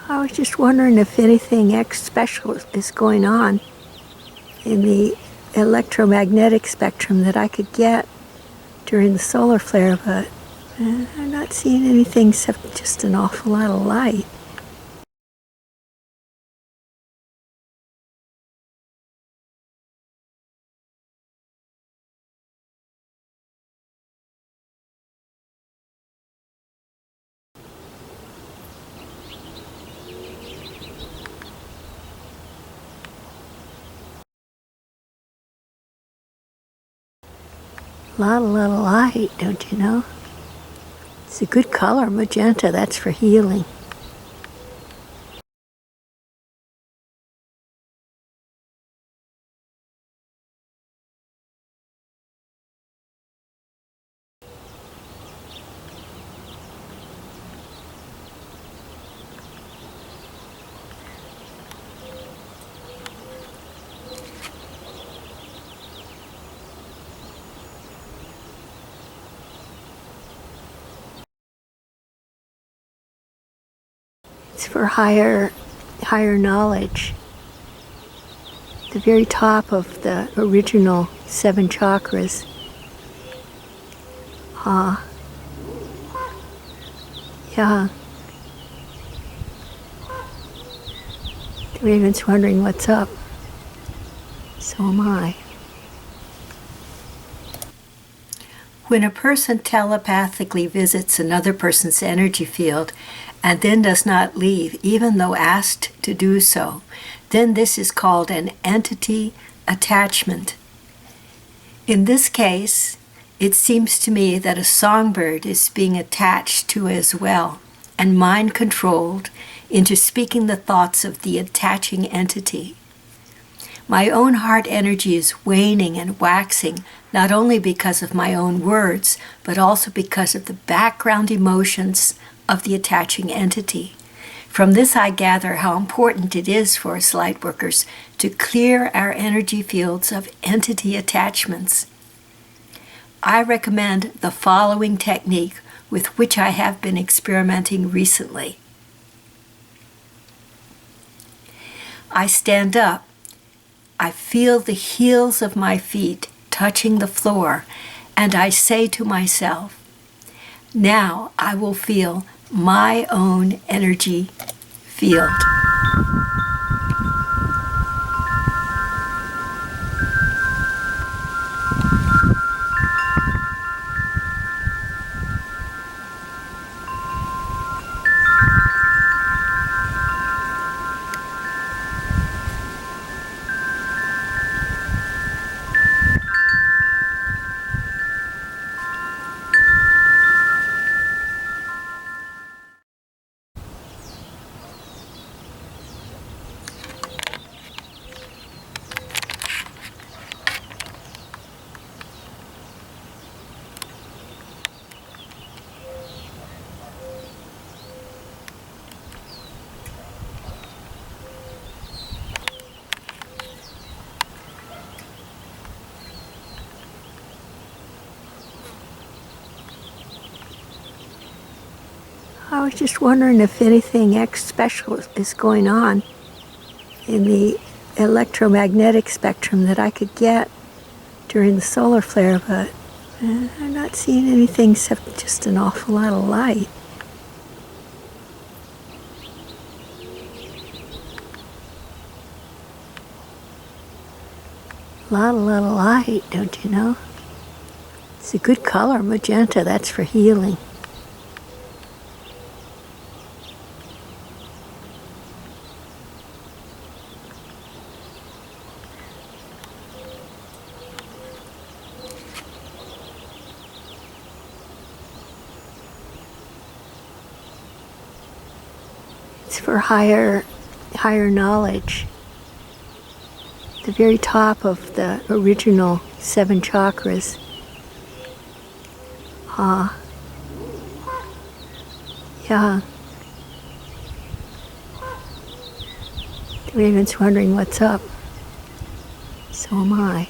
I was just wondering if anything special is going on in the electromagnetic spectrum that I could get during the solar flare, but I'm not seeing anything except just an awful lot of light. A lot of light, don't you know? It's a good color, magenta, that's for healing. It's for higher knowledge. The very top of the original 7 chakras. Yeah. The raven's wondering what's up. So am I. When a person telepathically visits another person's energy field and then does not leave, even though asked to do so, then this is called an entity attachment. In this case, it seems to me that a songbird is being attached to as well, and mind-controlled into speaking the thoughts of the attaching entity. My own heart energy is waning and waxing, not only because of my own words, but also because of the background emotions of the attaching entity. From this I gather how important it is for us lightworkers to clear our energy fields of entity attachments. I recommend the following technique with which I have been experimenting recently. I stand up. I feel the heels of my feet touching the floor, and I say to myself, now I will feel my own energy field. I was just wondering if anything special is going on in the electromagnetic spectrum that I could get during the solar flare, but I'm not seeing anything except just an awful lot of light. A lot of light, don't you know? It's a good color, magenta, that's for healing. It's for higher knowledge. The very top of the original 7 chakras. Yeah. Raven's wondering what's up. So am I.